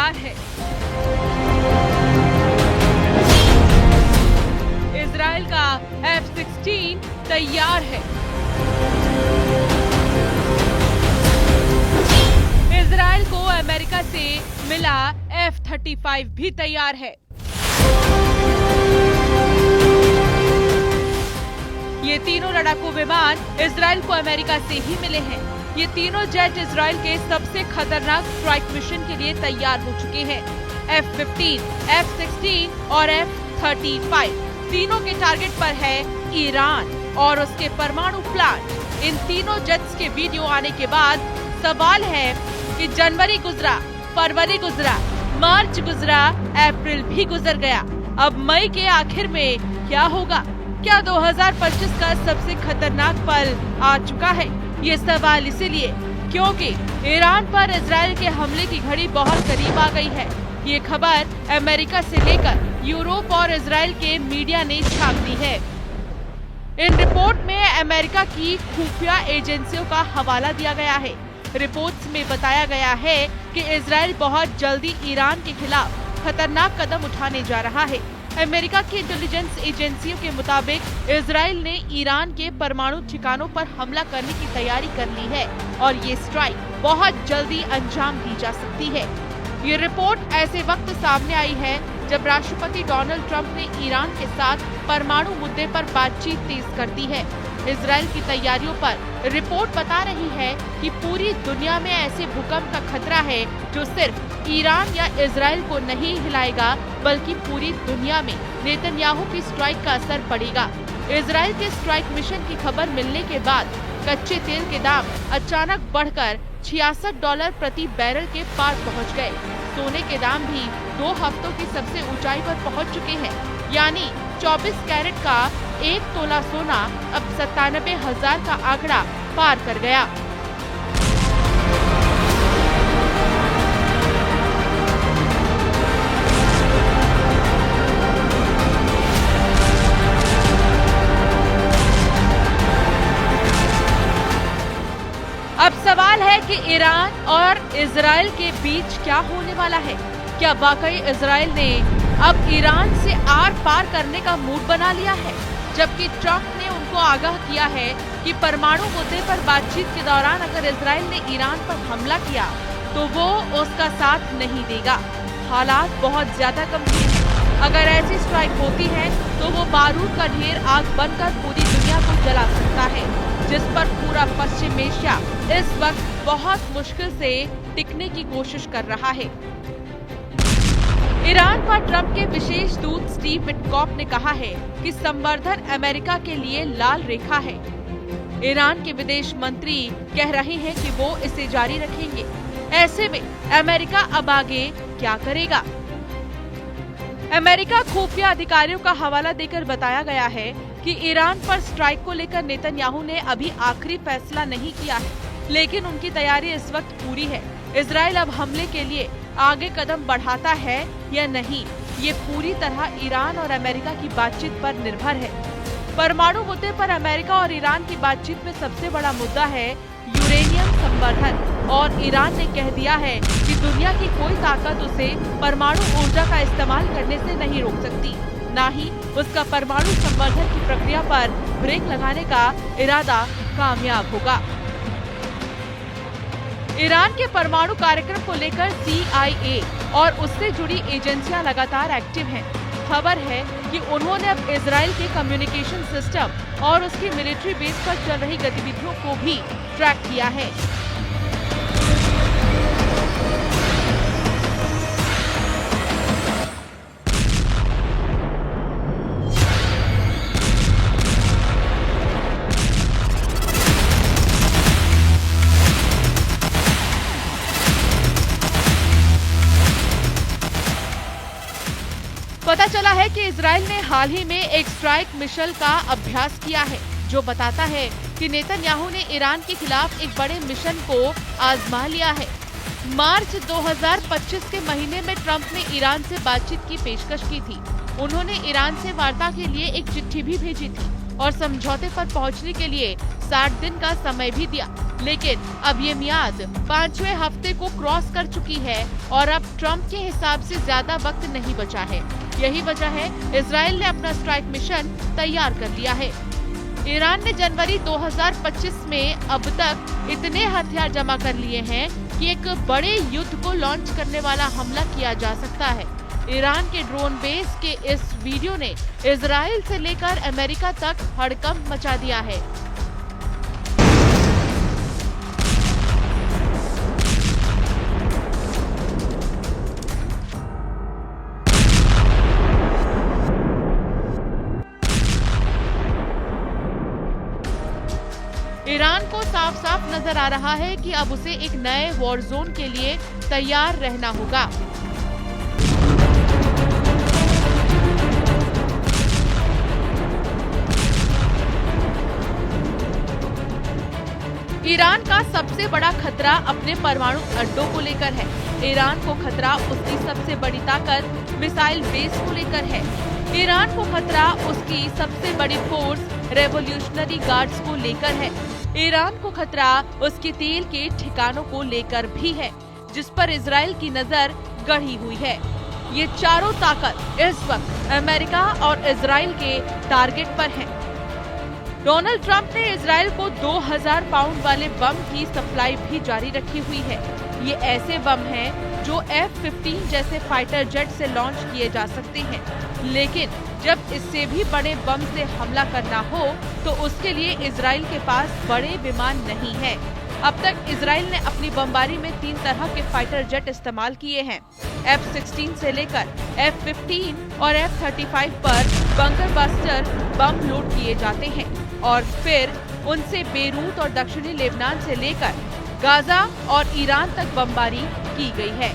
तैयार है। इजराइल का F-16 तैयार है। इजराइल को अमेरिका से मिला F-35 भी तैयार है। ये तीनों लड़ाकू विमान इजराइल को अमेरिका से ही मिले हैं। ये तीनों जेट इजराइल के सबसे खतरनाक स्ट्राइक मिशन के लिए तैयार हो चुके हैं। F-15, F-16 और F-35 तीनों के टारगेट पर है ईरान और उसके परमाणु प्लांट। इन तीनों जेट्स के वीडियो आने के बाद सवाल है कि जनवरी गुजरा, फरवरी गुजरा, मार्च गुजरा, अप्रैल भी गुजर गया। अब मई के आखिर में क्या होगा? क्या 2025 का सबसे खतरनाक पल आ चुका है? ये सवाल इसीलिए क्योंकि ईरान पर इजराइल के हमले की घड़ी बहुत करीब आ गई है। ये खबर अमेरिका से लेकर यूरोप और इजराइल के मीडिया ने छाप दी है। इन रिपोर्ट में अमेरिका की खुफिया एजेंसियों का हवाला दिया गया है। रिपोर्ट्स में बताया गया है कि इजराइल बहुत जल्दी ईरान के खिलाफ खतरनाक कदम उठाने जा रहा है। अमेरिका की इंटेलिजेंस एजेंसियों के मुताबिक इजराइल ने ईरान के परमाणु ठिकानों पर हमला करने की तैयारी कर ली है और ये स्ट्राइक बहुत जल्दी अंजाम दी जा सकती है। ये रिपोर्ट ऐसे वक्त सामने आई है जब राष्ट्रपति डोनाल्ड ट्रंप ने ईरान के साथ परमाणु मुद्दे पर बातचीत तेज कर दी है। इजराइल की तैयारियों पर रिपोर्ट बता रही है कि पूरी दुनिया में ऐसे भूकंप का खतरा है जो सिर्फ ईरान या इजराइल को नहीं हिलाएगा बल्कि पूरी दुनिया में नेतन्याहू की स्ट्राइक का असर पड़ेगा। इजराइल के स्ट्राइक मिशन की खबर मिलने के बाद कच्चे तेल के दाम अचानक बढ़कर $66 प्रति बैरल के पार पहुंच गए। सोने के दाम भी 2 हफ्तों की सबसे ऊंचाई पर पहुंच चुके हैं, यानी 24 कैरेट का 1 तोला सोना अब 97,000 का आंकड़ा पार कर गया। अब सवाल है कि ईरान और इजराइल के बीच क्या होने वाला है। क्या वाकई इजराइल ने अब ईरान से आर पार करने का मूड बना लिया है, जबकि ट्रंप ने उनको आगाह किया है कि परमाणु मुद्दे पर बातचीत के दौरान अगर इजराइल ने ईरान पर हमला किया तो वो उसका साथ नहीं देगा। हालात बहुत ज्यादा गंभीर हैं। अगर ऐसी स्ट्राइक होती है तो वो बारूद का ढेर आग बनकर पूरी दुनिया को जला सकता है, जिस पर पूरा पश्चिम एशिया इस वक्त बहुत मुश्किल से टिकने की कोशिश कर रहा है। ईरान पर ट्रंप के विशेष दूत स्टीव विटकॉफ ने कहा है कि संवर्धन अमेरिका के लिए लाल रेखा है। ईरान के विदेश मंत्री कह रहे हैं कि वो इसे जारी रखेंगे। ऐसे में अमेरिका अब आगे क्या करेगा? अमेरिका खुफिया अधिकारियों का हवाला देकर बताया गया है कि ईरान पर स्ट्राइक को लेकर नेतन्याहू ने अभी आखिरी फैसला नहीं किया है, लेकिन उनकी तैयारी इस वक्त पूरी है। इजराइल अब हमले के लिए आगे कदम बढ़ाता है या नहीं, ये पूरी तरह ईरान और अमेरिका की बातचीत पर निर्भर है। परमाणु मुद्दे पर अमेरिका और ईरान की बातचीत में सबसे बड़ा मुद्दा है यूरेनियम संवर्धन, और ईरान ने कह दिया है कि दुनिया की कोई ताकत उसे परमाणु ऊर्जा का इस्तेमाल करने से नहीं रोक सकती, न ही उसका परमाणु संवर्धन की प्रक्रिया पर ब्रेक लगाने का इरादा कामयाब होगा। ईरान के परमाणु कार्यक्रम को लेकर CIA और उससे जुड़ी एजेंसियां लगातार एक्टिव हैं। खबर है कि उन्होंने अब इजराइल के कम्युनिकेशन सिस्टम और उसकी मिलिट्री बेस पर चल रही गतिविधियों को भी ट्रैक किया है। पता चला है कि इजराइल ने हाल ही में एक स्ट्राइक मिशन का अभ्यास किया है, जो बताता है कि नेतन्याहू ने ईरान के खिलाफ एक बड़े मिशन को आजमा लिया है। मार्च 2025 के महीने में ट्रंप ने ईरान से बातचीत की पेशकश की थी। उन्होंने ईरान से वार्ता के लिए एक चिट्ठी भी भेजी थी और समझौते पर पहुंचने के लिए 60 दिन का समय भी दिया, लेकिन अब ये मियाद 5वें हफ्ते को क्रॉस कर चुकी है और अब ट्रंप के हिसाब से ज्यादा वक्त नहीं बचा है। यही वजह है इजराइल ने अपना स्ट्राइक मिशन तैयार कर लिया है। ईरान ने जनवरी 2025 में अब तक इतने हथियार जमा कर लिए हैं कि एक बड़े युद्ध को लॉन्च करने वाला हमला किया जा सकता है। ईरान के ड्रोन बेस के इस वीडियो ने इजराइल से लेकर अमेरिका तक हड़कंप मचा दिया है। ईरान को साफ साफ नजर आ रहा है कि अब उसे एक नए वॉर जोन के लिए तैयार रहना होगा। ईरान का सबसे बड़ा खतरा अपने परमाणु अड्डों को लेकर है। ईरान को खतरा उसकी सबसे बड़ी ताकत मिसाइल बेस को लेकर है। ईरान को खतरा उसकी सबसे बड़ी फोर्स रेवोल्यूशनरी गार्ड्स को लेकर है। ईरान को खतरा उसके तेल के ठिकानों को लेकर भी है, जिस पर इजराइल की नजर गड़ी हुई है। ये चारों ताकत इस वक्त अमेरिका और इजराइल के टारगेट पर है। डोनाल्ड ट्रंप ने इजराइल को 2000 पाउंड वाले बम की सप्लाई भी जारी रखी हुई है। ये ऐसे बम हैं जो F-15 जैसे फाइटर जेट से लॉन्च किए जा सकते हैं, लेकिन जब इससे भी बड़े बम से हमला करना हो तो उसके लिए इजराइल के पास बड़े विमान नहीं है। अब तक इजराइल ने अपनी बमबारी में 3 तरह के फाइटर जेट इस्तेमाल किए हैं। F-16 से लेकर F-15 और F-35 पर बंकर बस्टर बम लोड किए जाते हैं और फिर उनसे बेरूत और दक्षिणी लेबनान से लेकर गाजा और ईरान तक बमबारी की गई है।